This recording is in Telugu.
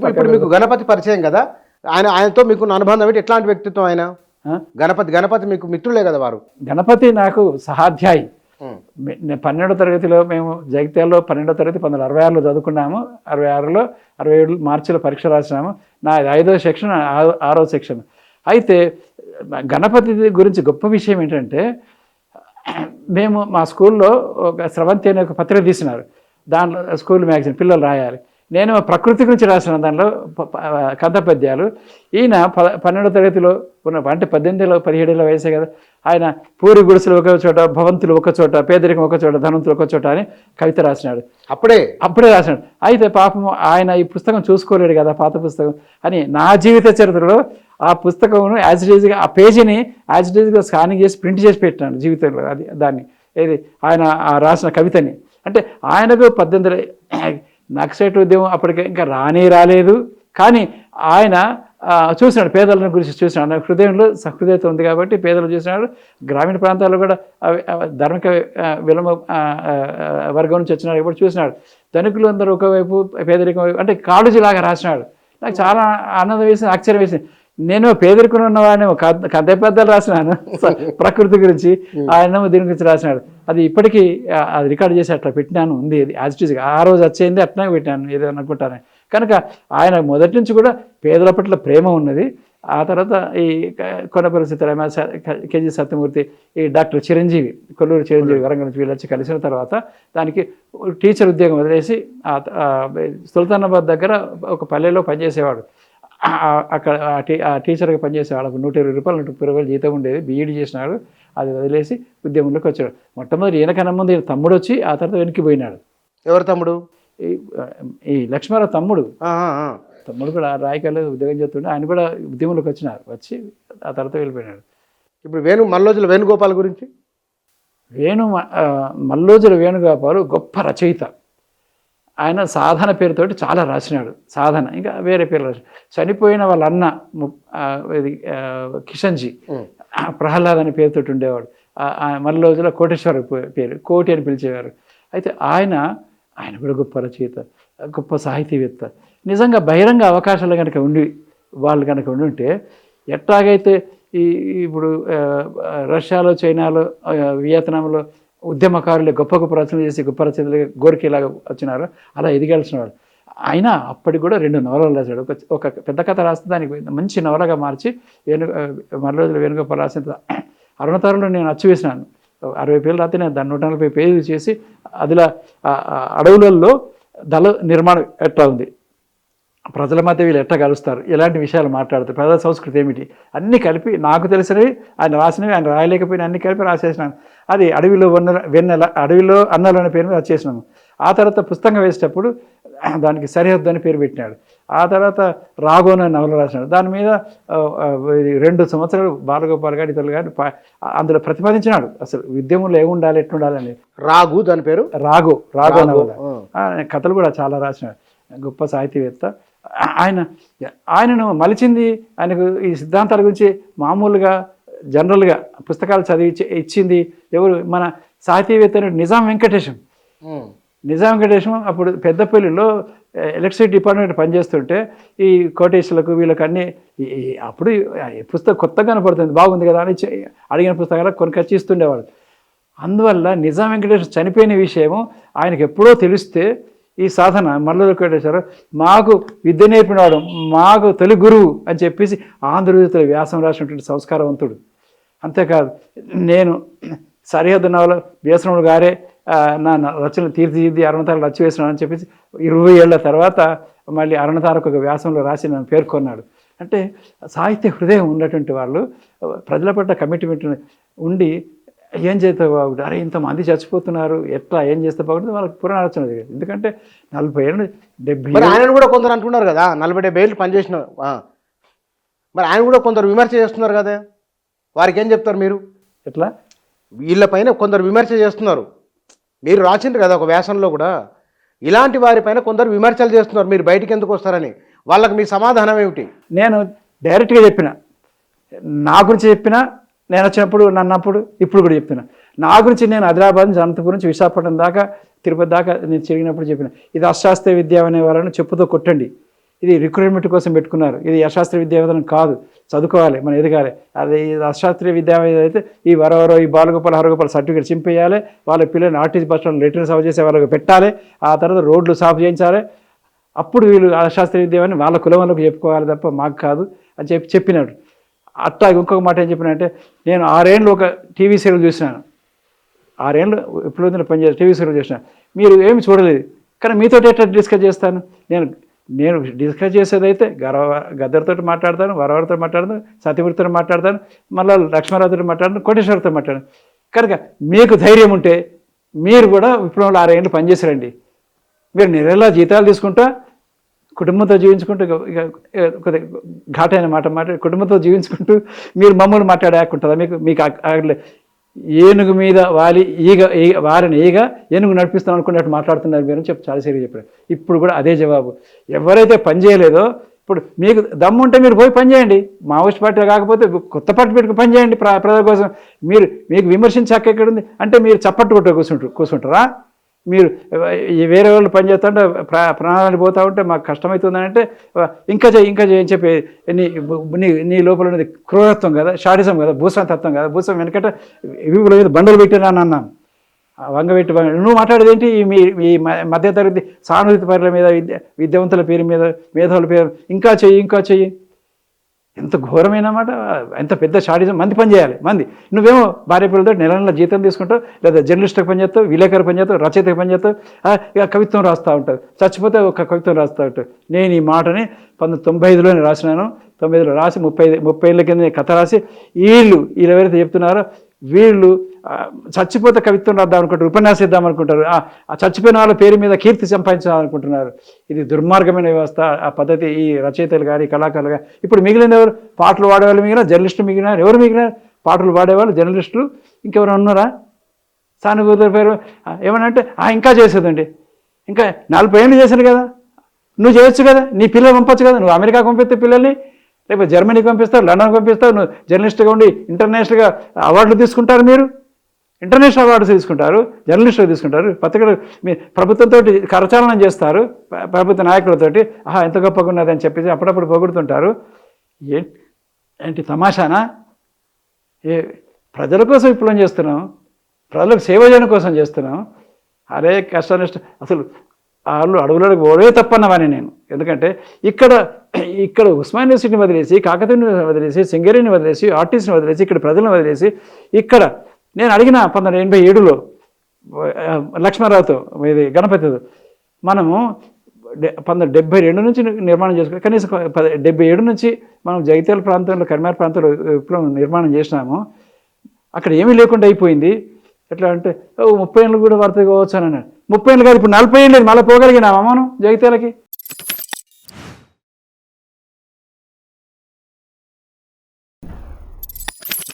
ఇప్పుడు మీకు గణపతి పరిచయం కదా, ఆయనతో మీకు అనుబంధం ఏంటి? ఎట్లాంటి వ్యక్తిత్వం ఆయన? గణపతి మీకు మిత్రులే కదా వారు? గణపతి నాకు సహాధ్యాయి. 12వ తరగతిలో మేము జగిత్యాలలో 12వ తరగతి 1966లో చదువుకున్నాము. 66లో 67 మార్చిలో పరీక్ష రాసినాము. నా 5వ సెక్షన్ 6వ సెక్షన్. అయితే గణపతి గురించి గొప్ప విషయం ఏంటంటే, మేము మా స్కూల్లో ఒక స్రవంతి అనే ఒక పత్రిక తీసినారు. దాంట్లో స్కూల్ మ్యాగజైన్ పిల్లలు రాయాలి. నేను ప్రకృతి గురించి రాసిన దానిలో కథ పద్యాలు. ఈయన 12వ తరగతిలో ఉన్న అంటే 18 17 వయసే కదా, ఆయన పూరి గుడిసెలు ఒక చోట, భవంతులు ఒక చోట, పేదరికం ఒక చోట, ధనవంతులు ఒక చోట అని కవిత రాసినాడు. అప్పుడే రాసినాడు. అయితే పాపం ఆయన ఈ పుస్తకం చూసుకోలేడు కదా, పాత పుస్తకం అని నా జీవిత చరిత్రలో ఆ పుస్తకం యాజ్ ఇట్ ఈజ్గా ఆ పేజీని యాజ్ ఇట్ ఈజ్గా స్కానింగ్ చేసి ప్రింట్ చేసి పెట్టినాడు జీవితంలో. అది దాన్ని ఏది ఆయన రాసిన కవితని. అంటే ఆయనకు 18 నక్సలైట్ ఉద్యమం అప్పటికే ఇంకా రాలేదు, కానీ ఆయన చూసినాడు, పేదల గురించి చూసినాడు. హృదయంలో సహృదయత ఉంది కాబట్టి పేదలు చూసినాడు. గ్రామీణ ప్రాంతాల్లో కూడా ధార్మిక విలమ వర్గం నుంచి వచ్చినాడు కాబట్టి చూసినాడు. ధనికులు అందరూ ఒకవైపు, పేదరికం వైపు, అంటే కాళోజీలాగా రాసినాడు. నాకు చాలా ఆనందం వేసింది, ఆశ్చర్యం వేసింది. నేను పేదరికం ఉన్నవాడిని కథ పెద్దలు రాసినాను ప్రకృతి గురించి, ఆయన దీని గురించి రాసినాడు. అది ఇప్పటికీ అది రికార్డు చేసి అట్లా పెట్టినాను, ఉంది అది యాజ్ ఇట్ ఈజ్. ఆ రోజు వచ్చేది అట్లా పెట్టాను ఏదో అనుకుంటాను. కనుక ఆయన మొదటి నుంచి కూడా పేదల పట్ల ప్రేమ ఉన్నది. ఆ తర్వాత ఈ కొనపల్లి సీతారామ, కేజీ సత్యమూర్తి, ఈ డాక్టర్ చిరంజీవి, కొల్లూరు చిరంజీవి వరంగల్ నుంచి వీళ్ళు వచ్చి కలిసిన తర్వాత దానికి టీచర్ ఉద్యోగం వదిలేసి సుల్తానాబాద్ దగ్గర ఒక పల్లెలో పనిచేసేవాడు. అక్కడ ఆ టీచర్గా పనిచేసే వాళ్ళకు 120 రూపాయలు 130 రూపాయలు జీతం ఉండేది. బీఈడీ చేసినాడు. అది వదిలేసి ఉద్యమంలోకి వచ్చాడు. మొట్టమొదటి ఈయనకన్నా ముందు ఈయన తమ్ముడు వచ్చి ఆ తర్వాత వెనక్కి పోయినాడు. ఎవరు తమ్ముడు? ఈ లక్ష్మణరావు తమ్ముడు. తమ్ముడు కూడా రాయకల్లో ఉద్యోగం చేస్తుండే, ఆయన కూడా ఉద్యమంలోకి వచ్చి ఆ తర్వాత వెళ్ళిపోయినాడు. ఇప్పుడు మల్లోజుల వేణుగోపాల్ గురించి? మల్లోజుల వేణుగోపాల్ గొప్ప రచయిత. ఆయన సాధన పేరుతోటి చాలా రాసినాడు. సాధన ఇంకా వేరే పేరు రాసి చనిపోయిన వాళ్ళ అన్న ఇది కిషన్జీ ప్రహ్లాద్ అనే పేరుతోటి ఉండేవాడు. మల్లోజుల కోటేశ్వర పేరు, కోటి అని పిలిచేవారు. అయితే ఆయన కూడా గొప్ప రచయిత, గొప్ప సాహితీవేత్త. నిజంగా బహిరంగ అవకాశాలు కనుక వాళ్ళు కనుక ఉంటే ఎట్లాగైతే ఇప్పుడు రష్యాలో, చైనాలో, వియత్నాంలో ఉద్యమకారులు గొప్ప గొప్ప రచనలు చేసి గొప్ప రచనలు గోర్కీలాగా వచ్చినారు, అలా ఎదిగాల్సిన వాడు. ఆయన అప్పటికి కూడా 2 నవలలు రాశాడు. ఒక పెద్ద కథ రాస్తే దానికి మంచి నవలగా మార్చి మల్లోజుల వేణుగోపాల్ రాసిన అరుణతారలో నేను అచ్చు వేసినాను. 60 పేజీలు రాస్తే నేను దాన్ని 140 పేజీలు చేసి అదిలా అడవులలో దళ నిర్మాణం ఎట్లా ఉంది, ప్రజల మధ్య వీళ్ళు ఎట్లా కలుస్తారు, ఎలాంటి విషయాలు మాట్లాడతారు, ప్రజల సంస్కృతి ఏమిటి, అన్నీ కలిపి నాకు తెలిసినవి, ఆయన రాసినవి, ఆయన రాయలేకపోయినా అన్ని కలిపి రాసేసినాను. అది అడవిలో అన్నలు అనే పేరు మీద వచ్చేసినాను. ఆ తర్వాత పుస్తకం వేసేటప్పుడు దానికి సరిహద్దు అని పేరు పెట్టినాడు. ఆ తర్వాత రాఘోన్ అనే నవల రాసినాడు. దాని మీద 2 సంవత్సరాలు బాలగోపాల్ గారి ఇతరులు గారు అందులో ప్రతిపాదించినాడు అసలు ఉద్యమంలో ఏముండాలి, ఎట్లుండాలని. దాని పేరు రాఘో నవల. కథలు కూడా చాలా రాసినాడు. గొప్ప సాహితీవేత్త. ఆయనను మలిచింది, ఆయనకు ఈ సిద్ధాంతాల గురించి మామూలుగా జనరల్గా పుస్తకాలు చదివి ఇచ్చింది ఎవరు? మన సాహితీవేత్త నిజాం వెంకటేశం. అప్పుడు పెద్దపల్లిలో ఎలక్ట్రిసిటీ డిపార్ట్మెంట్ పనిచేస్తుంటే ఈ కోటేశ్వరులకు వీళ్ళకి అన్నీ అప్పుడు పుస్తకం కొత్తగా కనపడుతుంది, బాగుంది కదా అని అడిగిన పుస్తకాలకు కొనుకొచ్చి ఇస్తుండేవాడు. అందువల్ల నిజాం వెంకటేశ్వర చనిపోయిన విషయము ఆయనకు ఎప్పుడో తెలిస్తే ఈ సాధన మల్లోజుల కోటేశ్వర మాకు విద్య నేర్పినవాడు, మాకు తొలి గురువు అని చెప్పేసి ఆంధ్రజ్యోతిలో వ్యాసం రాసినటువంటి సంస్కారవంతుడు. అంతేకాదు, నేను సరిహద్దు నవల బీఎస్రాములు గారే నా రచనలు తీర్చిదిద్ది అరుణతారకు రచన వేసినాడు అని చెప్పేసి 20 ఏళ్ల తర్వాత మళ్ళీ అరుణతారకు ఒక వ్యాసంలో రాసి నన్ను పేర్కొన్నాడు. అంటే సాహిత్య హృదయం ఉన్నటువంటి వాళ్ళు, ప్రజల పట్ల కమిట్మెంట్ ఉండి ఏం చేస్తే బాగుంటుంది, అరే ఇంతమంది చచ్చిపోతున్నారు, ఎట్లా ఏం చేస్తే బాగుంటుంది, వాళ్ళకి పునరాలోచన జరిగింది. ఎందుకంటే 40 ఏళ్ళు 70 ఆయన కూడా కొందరు అంటున్నారు కదా 40-70 ఏళ్ళు పనిచేసిన, మరి ఆయన కూడా కొందరు విమర్శ చేస్తున్నారు కదా, వారికి ఏం చెప్తారు మీరు? ఎట్లా వీళ్ళపైన కొందరు విమర్శ చేస్తున్నారు, మీరు రాసిండ్రు కదా ఒక వ్యాసంలో కూడా, ఇలాంటి వారిపైన కొందరు విమర్శలు చేస్తున్నారు, మీరు బయటికి ఎందుకు వస్తారని. వాళ్ళకి మీ సమాధానం ఏమిటి? నేను డైరెక్ట్గా చెప్పిన, నా గురించి చెప్పిన, నేను వచ్చినప్పుడు నన్నప్పుడు ఇప్పుడు కూడా చెప్తున్నా. నా గురించి నేను ఆదిలాబాద్ నుంచి అనంతపురం నుంచి విశాఖపట్నం దాకా తిరుపతి దాకా నేను తిరిగినప్పుడు చెప్పిన, ఇది అశాస్త్రీయ విద్య అనే వాళ్ళని చెప్పుతో కొట్టండి, ఇది రిక్రూట్మెంట్ కోసం పెట్టుకున్నారు. ఇది అశాస్త్రీయ విద్యావిధానం కాదు, చదువుకోవాలి, మనం ఎదగాలి. అది అశాస్త్రీయ విద్యావిధానం అయితే ఈ వరవరో ఈ బాలగోపాల్ హరగోపాల్ సర్టిఫికేట్ చింపేయాలి, వాళ్ళ పిల్లల్ని ఆర్టీసీ బస్ స్టాండ్ లెటర్ సాగు చేసే వాళ్ళకి పెట్టాలి, ఆ తర్వాత రోడ్లు సాఫ్ చేయించాలి. అప్పుడు వీళ్ళు అశాస్త్రీయ విద్యాన్ని వాళ్ళ కులంలోకి చెప్పుకోవాలి తప్ప మాకు కాదు అని చెప్పినాడు. అట్లా ఇంకొక మాట ఏం చెప్పినంటే, నేను 6 ఏళ్ళు ఒక టీవీ సీరియల్ చూసినాను. 6 ఏళ్ళు ఇప్పుడు పనిచేసి టీవీ సీరియల్ చూసినాను. మీరు ఏమి చూడలేదు, కానీ మీతో ఎట్లా డిస్కస్ చేస్తాను? నేను డిస్కస్ చేసేదైతే గద్దరితో మాట్లాడతాను, వరవరితో మాట్లాడతాను, సత్యమూర్తితో మాట్లాడతాను, మళ్ళీ లక్ష్మణరావుతో మాట్లాడతాను, కోటేశ్వరతో మాట్లాడతాను. కనుక మీకు ధైర్యం ఉంటే మీరు కూడా విప్లవంలో 6 ఏళ్ళు పనిచేసారండి. మీరు నెలలా జీతాలు తీసుకుంటా కుటుంబంతో జీవించుకుంటూ, కొద్దిగా ఘాటైన మాట కుటుంబంతో జీవించుకుంటూ మీరు మమ్మల్ని మాట్లాడేకుంటుందా? మీకు ఏనుగు మీద వారిని ఈగ ఏనుగు నడిపిస్తాం అనుకున్నట్టు మాట్లాడుతున్నారు మీరు అని చాలా సీరియస్ చెప్పారు. ఇప్పుడు కూడా అదే జవాబు. ఎవరైతే పని చేయలేదో ఇప్పుడు మీకు దమ్ము ఉంటే మీరు పోయి పని చేయండి. మావోయిస్ట్ పార్టీ కాకపోతే కొత్త పార్టీ పెట్టుకుని పని చేయండి ప్రజల కోసం. మీకు విమర్శించే హక్కు ఎక్కడుంది? అంటే మీరు చప్పట్టు కొట్ట కూర్చుంటారా? మీరు వేరే వాళ్ళు పనిచేస్తుంటే ప్రాణాలు పోతూ ఉంటే మాకు కష్టమవుతుందని అంటే ఇంకా చేయి అని చెప్పి నీ లోపల ఉన్నది క్రూరత్వం కదా, షాడిజం కదా, భూస్వామి తత్వం కదా. భూస్వామి వెనకట వీపుల మీద బండలు పెట్టినాను అన్నాను, వంగబెట్టి నువ్వు మాట్లాడేది ఏంటి? ఈ మధ్యతరగతి సానుభూతి పరుల మీద, విద్యావంతుల పేరు మీద, మేధావుల పేరు ఇంకా చెయ్యి. ఎంత ఘోరమైన మాట, ఎంత పెద్ద షాడిజం. మంది పని చేయాలి. నువ్వేమో భార్య పిల్లలతో నెల జీతం తీసుకుంటావు, లేదా జర్నలిస్ట్కి పని చేస్తావు, విలేకరు పని చేస్తావు, రచయితకి పని చేస్తావు, ఇక కవిత్వం రాస్తూ ఉంటావు. చచ్చిపోతే ఒక కవిత్వం రాస్తూ ఉంటావు. నేను ఈ మాటని 1995లోనే రాసినాను. 95లో రాసి 30 ఏళ్ళ కింద కథ రాసి వీళ్ళు ఎవరైతే చెప్తున్నారో వీళ్ళు చచ్చిపోతే కవిత్వం రాద్దాం అనుకుంటారు, ఉపన్యాసం ఇద్దాం అనుకుంటారు, ఆ చచ్చిపోయిన వాళ్ళ పేరు మీద కీర్తి సంపాదించాలనుకుంటున్నారు. ఇది దుర్మార్గమైన వ్యవస్థ. ఆ పద్ధతి ఈ రచయితలు కానీ కళాకారులు కానీ. ఇప్పుడు మిగిలిన ఎవరు? పాటలు పాడేవాళ్ళు మిగిలిన, జర్నలిస్టులు మిగిలినారు. ఎవరు మిగిలినారు? పాటలు పాడేవాళ్ళు, జర్నలిస్టులు. ఇంకెవరు ఉన్నారా? సానుభూతుల పేరు ఏమనంటే ఇంకా చేసేదండి. ఇంకా 40 ఏళ్ళు చేశాను కదా, నువ్వు చేయొచ్చు కదా, నీ పిల్లలు పంపొచ్చు కదా. నువ్వు అమెరికాకు పంపిస్తే పిల్లల్ని, లేకపోతే జర్మనీకి పంపిస్తావు, లండన్కి పంపిస్తావు. నువ్వు జర్నలిస్ట్గా ఉండి ఇంటర్నేషనల్గా అవార్డులు తీసుకుంటారు. మీరు ఇంటర్నేషనల్ అవార్డ్స్ తీసుకుంటారు, జర్నలిస్టులు తీసుకుంటారు, పత్రికలు మీ ప్రభుత్వంతో కరచాలనం చేస్తారు, ప్రభుత్వ నాయకులతోటి ఎంత గొప్పగా ఉన్నదని చెప్పేసి అప్పుడప్పుడు పొగుడుతుంటారు. ఏంటి తమాషానా? ప్రజల కోసం విప్లవం చేస్తున్నాం, ప్రజలకు సేవ చేయడం కోసం చేస్తున్నాం. అరే కష్ట అసలు వాళ్ళు అడవులకు పోవడే తప్పన్నవాని నేను. ఎందుకంటే ఇక్కడ ఉస్మాన్ యూనివర్సిటీని వదిలేసి, కాకతీయ యూనివర్సిటీని వదిలేసి, సింగరేణిని వదిలేసి, ఆర్టీసీని వదిలేసి, ఇక్కడ ప్రజలను వదిలేసి ఇక్కడ నేను అడిగిన 1987లో లక్ష్మణరావుతో, ఇది గణపతితో, మనము 1972 నుంచి నిర్మాణం చేసుకుని కనీసం 77 నుంచి మనం జగిత్యాల ప్రాంతంలో, కరీంనగర్ ప్రాంతంలో విప్లవం నిర్మాణం చేసినాము. అక్కడ ఏమీ లేకుండా అయిపోయింది. ఎట్లా అంటే 30 ఏళ్ళు కూడా వర్తగా కావచ్చు అని అన్నాడు. 30 ఏళ్ళు కాదు, ఇప్పుడు 40 ఏళ్ళు లేదు, మళ్ళీ పోగలిగినామా మనం జగిత్యాలకి?